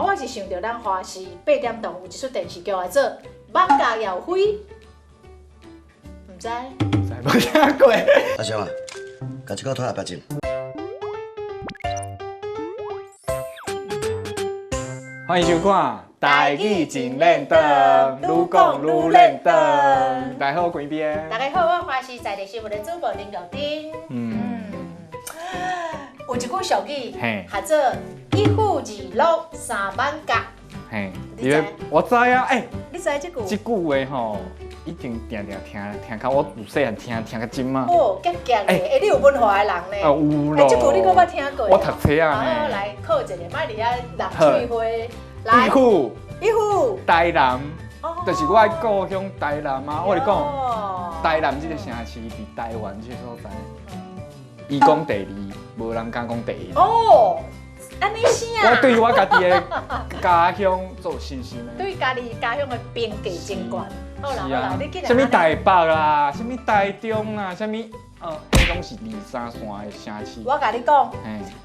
我是想到咱华视8点档有一出电视剧叫做《艋舺耀飞》，唔知？无听过。阿翔啊，甲这个拖下白镜。欢迎收看《台语真练灯》，愈讲愈练灯。大家好，贵边。大家好，我华视在地新闻的主播林玉丁。有一句俗语，叫做“一户二路三艋舺”。嘿，我知啊，你知这句？这句话吼，已经定听到，我有细汉听个真嘛。哦，结结的，你有文化的人呢？有咯。这句你可捌听过？我读册啊。好，来考一个，莫伫遐浪水花。来，一户台南，就是我的故乡台南啊。我跟你讲，台南这个城市伫台湾这所在，伊讲第二，无人敢讲第一。哦，安尼是啊。我对我家己的家乡做信心的。对家己家乡的评价真悬。好啦好啦，你既然什么台北啦，什么台中啦，什么迄拢是二三线的城市。我甲你讲，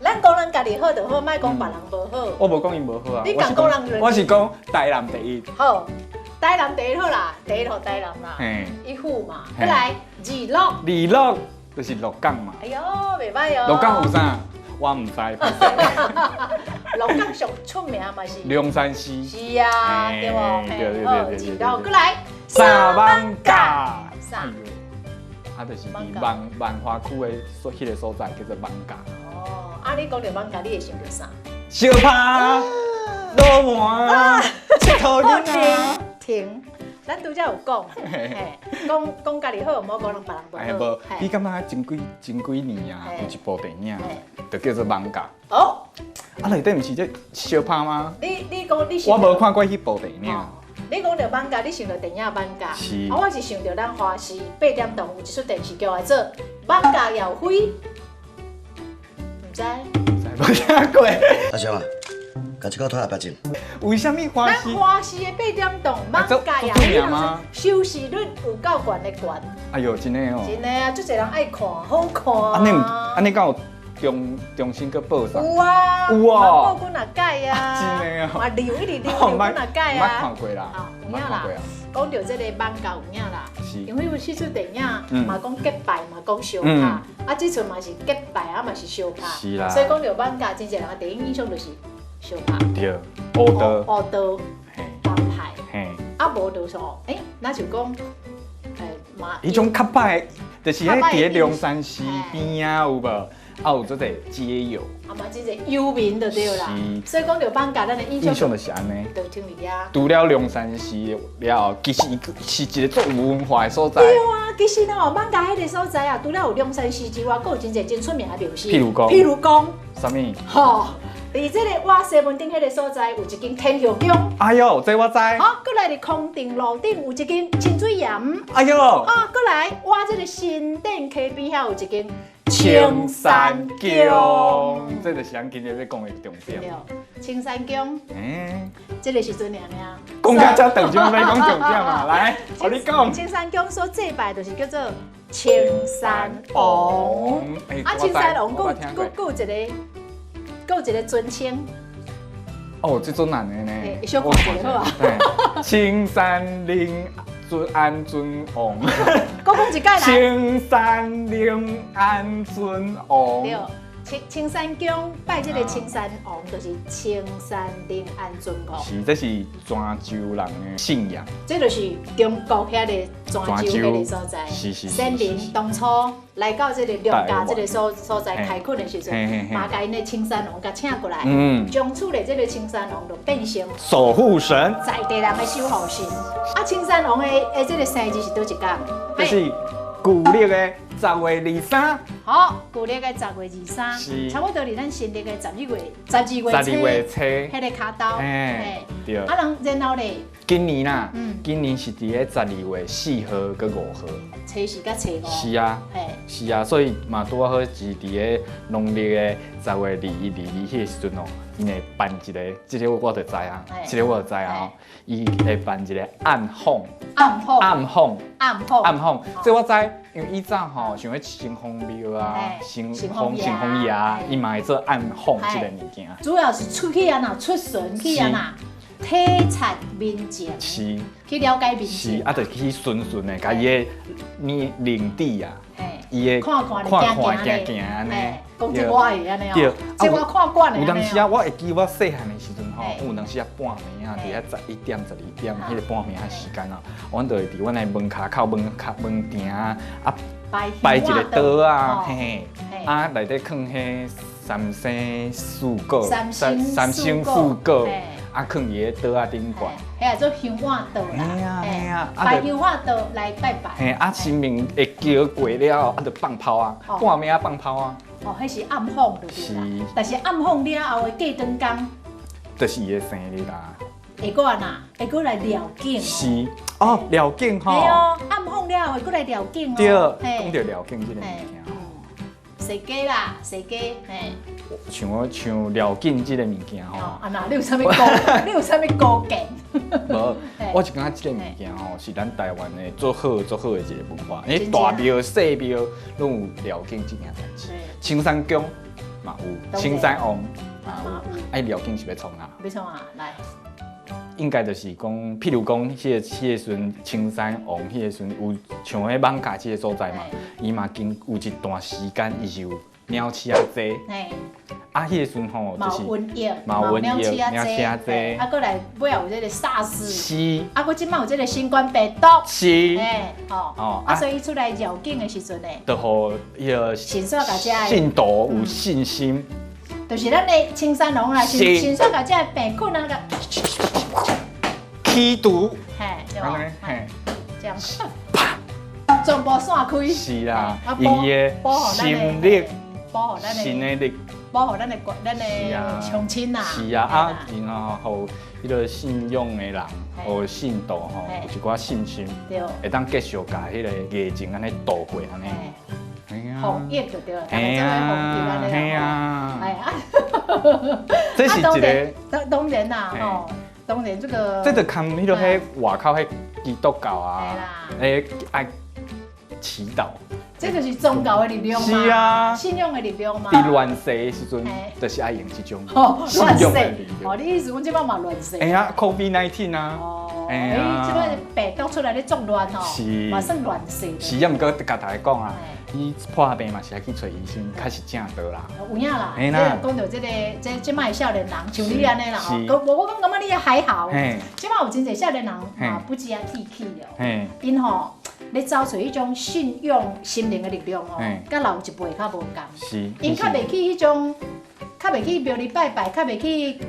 咱讲咱家己好就好，莫讲别人无好。我无讲伊无好啊，你讲人我是讲台南第一。好，台南第一好啦，第一号台南啦，一户嘛。再来二鹿就是鹿港嘛。哎呦，袂歹哦。鹿港有啥？我唔知。鹿港上出名嘛是龙山寺。是啊，对无？对。二过来三艋舺。就是伫万华区的迄个所在叫做艋舺。哦，你讲到艋舺，你会想到啥？小趴、罗盘、佚佗囡仔。停，咱拄则有讲，讲家己好，唔好讲人别人不好。你感觉前几年啊，有一部电影，就叫做艋舺。哦，内底毋是这小趴吗？你讲你我无看过迄部电影。你讲到艋舺，你想到电影艋舺，是。我是想到咱华视8点档有一出电视剧叫做《艋舺耀飞》，唔知？无听过。阿翔啊，甲这个拖下白镜。为什么华视？咱华视的8点档艋舺耀飞吗？收视率有够悬的悬。哎呦，真的哦。真的啊，足侪人爱看，好看啊。安尼敢有重新去报啥？有啊，有啊，报几若改啊，真的啊，嘛留一直留几若改啊，捌看过啦，有影啦。讲到这个艋舺有影啦，因为有迄出电影嘛讲结拜嘛讲相拍，这出嘛是结拜嘛是相拍，所以讲到艋舺，真侪人的第一印象就是相拍。对，黑道，帮派，无就说，那就讲，嘛，迄种较歹，就是迄伫龙山寺边啊，有无？有做者街友，嘛真侪游民就对啦。所以讲到艋舺，咱的印象就是安尼。就听你啊。除了龙山寺了，其实伊是一个足有文化的所在。对啊，其实艋舺迄个所在啊，除了有龙山寺之外，还有真侪真出名的庙是。譬如讲。啥物？吼，伫这个我西门町迄个所在有一间天后宫。哎呦，这我知。好，过来伫空定路顶有一间清水岩。哎呦。过来我这个新店溪边遐有一间。青山宫，这就是咱今日要讲的重点。青山宫，这个时阵尔。讲到这等就要讲重点嘛，来，我你讲。青山宫所祭拜就是叫做青山王，青山王，有一个尊称。哦，这种难的呢。小看一下好啊。青山陵。安尊王，讲一解来。青山陵安尊王。对，青山宫拜这个青山王，就是青山陵安尊王。是，这是泉州人的信仰。这就是中国遐个泉州迄个所在。是。先人当初来到这个陆家这个所在开垦的时阵，嘛甲因的青山王甲请过来，从此咧这个青山王就变成守护神，在地人的守护神。青山王的这个生日是倒一天？这是旧历的10月23。好，旧历的10月23，差不多伫咱新历的12月初，迄个卡刀。对。然后咧，今年啦，今年是伫个12月4号跟5号。初4甲初5。是啊，是啊，所以嘛拄好是伫个农历的10月21、22迄个时阵哦，因会办一个，这个我就知啊，这个我就知啊，伊会办一个暗访，这我知，因为以前吼，像迄新丰庙啊、新丰爷，伊嘛会做暗访这个物件。主要是出去啊呐，出巡去啊呐，体察民情，是去了解民情，是啊，就去顺的，甲伊的领地啊，伊的看行安尼，讲这我会安尼哦，这我看惯的。有当时啊，我会记我细汉的时阵吼，有当时啊半暝啊，伫遐11点、12点，迄个半暝啊时间啊，阮就会伫阮的门口口门埕啊，摆一个桌啊，嘿，啊内底放迄三星素果，三星素果，啊放伊个桌啊顶悬。嘿啊，做香碗桌啦，嘿啊，摆香碗桌来拜拜。嘿，啊神明会叫过了，啊就放炮啊，半暝啊放炮啊。哦，迄是暗访对啦，但是暗访了后的过长工，就是伊的生日啦。会过啊呐，会过来聊景。是哦，聊景吼。系哦，暗访了会过来聊景哦。对，讲到聊景这个物件吼。踅街啦，踅街，嘿。像聊景这个物件吼。啊那，你有啥物高见？无，我是感觉这个物件吼，是咱台湾的做好的一个文化。大庙、小庙拢有聊景这件代志。青山宫嘛有，青山王嘛有。哎，聊景是要创啊？要创啊，来。应该就是讲，譬如讲，迄个阵青山王，迄个阵有像迄艋舺这个所在嘛，伊嘛经有一段时间，伊是有鸟鼠仔济。啊，迄个阵吼，就是毛鸟鼠仔济。啊，过来尾后有这个SARS。是。啊，佮即摆有这个新冠病毒。是。哦。啊，所以出来绕境的时阵呢，就互迄个信徒有信心。就是咱的青山龙啦，先说甲这个病菌啊个驱毒，嘿，对吧？嘿，这样啪，全部散开。是啦，伊的心力，保护咱的心的力，保护咱的乡亲呐。是啊，然后迄个信用的人，和信徒吼，有一寡信心，会当继续甲迄个疫情安尼度过安尼。防疫就对了，大家做个防疫安尼啦。哎呀，这是一个当然啦，吼，当然这个。这就看迄个迄外口迄基督教啊，爱祈祷。这就是宗教的力量嘛，是啊，信用的力量嘛。伫乱世的时阵，就是爱用这种信用的力量。哦，你意思阮即摆嘛乱世？哎呀 ，COVID-19 啊。哎呀，即摆病毒出来咧作乱吼，嘛算乱世。是啊，毋过甲大家讲啊。伊破病嘛是爱去找医生，开始正道啦。有影啦，你讲到这个，即摆少年人像你安尼啦吼，我感觉你还好。即摆有真侪少年人嘛不知啊体气了，因吼咧找找迄种信用心灵的力量吼，甲老一辈较无共。是。因较袂去迄种，较袂去庙里拜拜，较袂去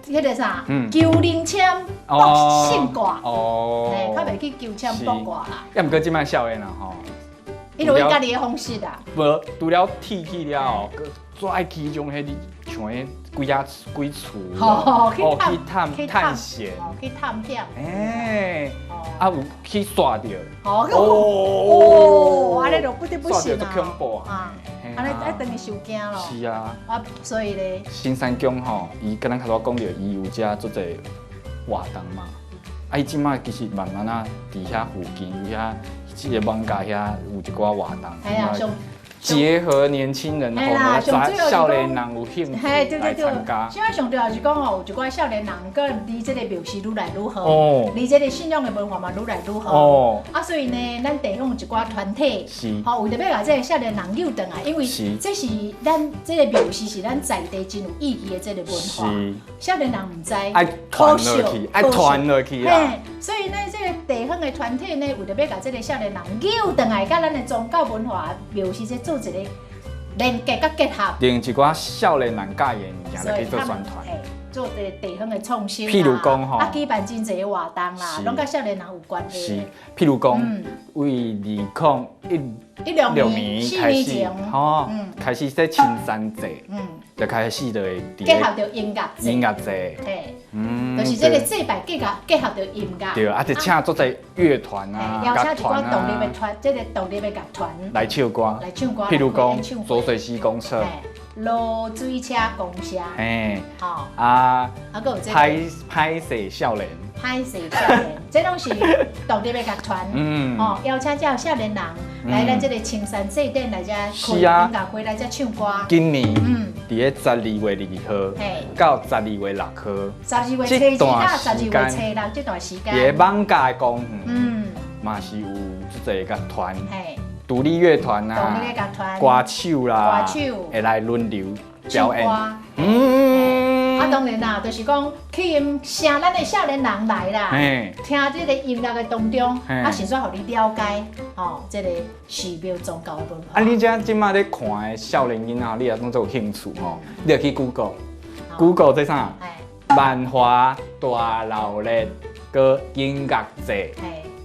迄个啥求灵签卜信卦，较袂去求签卜卦啦。要毋过即摆少年人吼。伊就用家己的方式啦。无，除了铁去了后，再爱去迄种迄啲像迄鬼厝，去探险，去探险。哎，啊有去刷着。哦，安尼就不得不行啊。刷着就恐怖啊！安尼爱等于受惊咯。是啊。啊，所以咧。新山宫吼，伊刚才头讲着，伊有遮做者活动嘛。啊，伊即摆其实慢慢啊，伫遐附近有遐。这个艋舺遐有一寡活动，结合年轻人，少年人有兴趣来参加。现在上重要是讲吼，有一寡少年人，佮离这个庙是愈来愈好，离这个信仰的文化嘛愈来愈好。啊，所以呢，咱地方有一寡团体，吼，为着要把这个少年人诱转来，因为这是咱这个庙是咱在地真有意义的这个文化。少年人唔知，爱传落去啊！所以呢，这个地方的团体呢，为着要把这个少年人诱转来，甲咱的宗教文化庙是做一个连接甲结合，另一寡少年人介意物件，就去做宣传，做一个地方的创新譬如讲吼，举办真侪活动啦，拢甲少年人有关系。是，譬如讲，为2016年开始，吼，开始在青山节，就开始就会结合着音乐节，嘿，就是这个祭拜结合着音乐，对，啊，就请做在乐团啊、乐团啊，独立的团，这个独立的乐团来唱歌，譬如讲浊水溪公厕，落水车公社，嘿，吼，啊，还有这个拍摄少年，拍摄少年，这拢是独立的乐团，哦，邀请这少年人来咱这个青山祭典来遮开音乐会来遮唱歌。今年，伫个12月2号到12月6号，12月初2到12月初6这段时间，伫个艋舺的公园，嘛是有这个乐团，独立乐团啊，歌手啦，会来轮流表演。啊，当然啦，就是讲去请咱的少年人来啦，听这个音乐的当中，啊，先说互你了解，哦，这个寺庙宗教的文化。啊，你即马咧看的少年囡仔，你也当做有兴趣吼，你就去 Google 这啥？万华大老热个音乐节。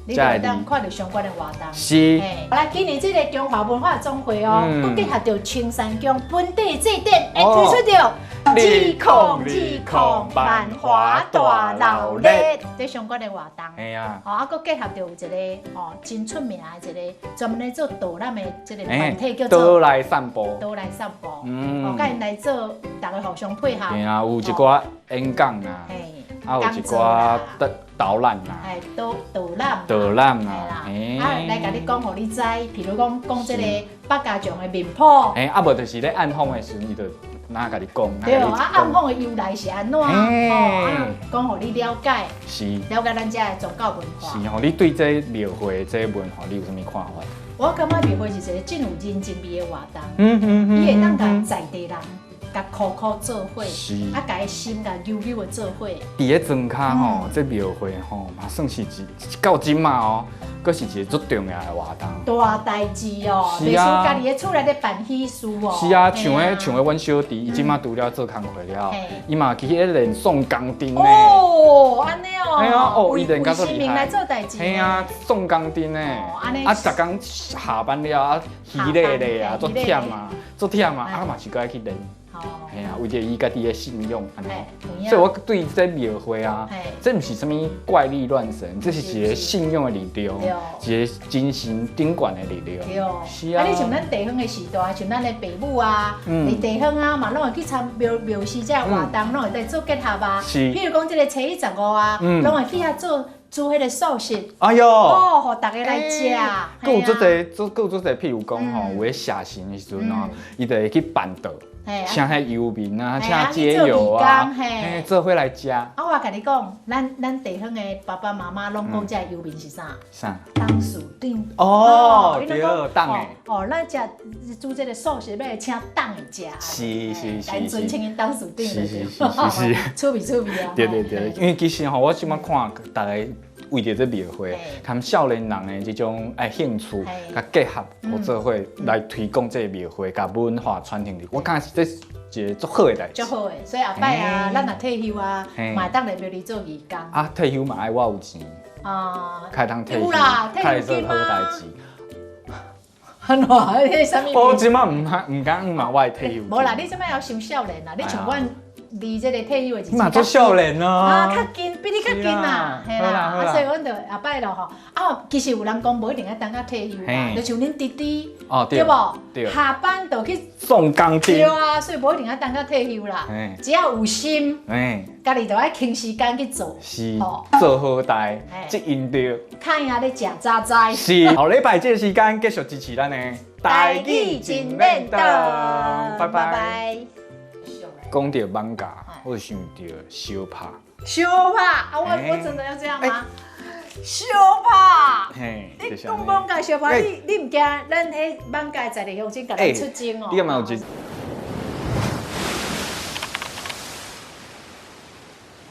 你就会当看到相关的活动。是。来，今年这个中华文化总会哦，佮结合着青山宫本地祭典，会推出着2020万华大老热这相关的活动。系啊。哦，啊，佮结合着有一个哦真出名的一个专门来做导览的这个团体叫做导来散步。导来散步。哦，甲因来做，大家互相配合。系啊，有一寡演讲啊，啊有一寡导览啦，导览啊，来甲你讲，互你知，譬如讲这个北家将的面谱，啊无就是咧暗访的时，伊就哪甲你讲，对，啊暗访的由来是安怎，哦，讲互你了解，是了解咱遮的宗教文化，是吼，你对这庙会这文化你有啥物看法？我感觉庙会是一个真有人情味的活动，伊会当甲在地人。甲苦做伙，啊，甲伊心甲悠悠的做伙。伫个庄卡吼，这庙会吼嘛算是到今嘛哦，佫是一个足重要的活动。大代志哦，袂输家己的厝内咧办喜事哦。是啊，像阮小弟，伊即马除了做工课了，伊嘛去咧练送钢钉呢。哦，安尼哦。系啊，哦，伊练甲足厉害。来做代志。系啊，送钢钉呢。啊，逐工下班了啊，疲累咧啊，足忝啊，啊嘛是该去练。系啊，为着伊家己的信用，所以我对这庙会啊，这不是什么怪力乱神，这是一个信用的力量，一个精神顶悬的力量。是啊，你像咱地方的时代，像咱的爸母啊，伫地方啊嘛，拢会去参庙事这活动，拢会来做结合啊。譬如讲这个初一15啊，拢会去遐做迄个素食。哎呦，哦，互大家来食。佫有做者，譬如讲吼，有咧写信的时阵哦，伊就会去办桌。请迄游民啊，请街友啊，做伙来食。啊，我甲你讲，咱地方的爸爸妈妈拢讲，这游民是啥？啥？当树顶。哦，对，当的。哦，咱食煮这个素食，要请当的食。是。单纯请因当树顶的。是。趣味啊。对，因为其实吼，我即摆看大家。为着这庙会，他少年人的这种兴趣，甲结合，做伙来推广这个庙会，甲文化传承力，我感觉这是一个足好的代志。足好的，所以后摆啊，咱若退休啊，嘛当来庙里做义工。啊，退休嘛爱我有钱。啊，开通退休，开做好代志。很好，迄啥物？我即摆唔敢嘛，我退休。无啦，你即摆要想少年啦，你像阮。离这个退休的日子，嘛做少年哦，啊，较近，比你较近啦，系啦，啊，所以阮就后摆咯吼，啊，其实有人讲无一定要等到退休啦，就像恁弟弟，对无？对，下班就去送钢钉，对啊，所以无一定要等到退休啦，只要有心，家己就爱轻时间去做，是，做好代，即应着，看下咧食早餐，是，后礼拜这个时间继续支持咱的台语真练道，拜拜。讲到艋舺，我就想到相拍。相拍啊！我真的要这样吗？相拍。嘿，你讲艋舺相拍，你唔惊咱迄艋舺在地乡亲甲咱出征哦？你敢有有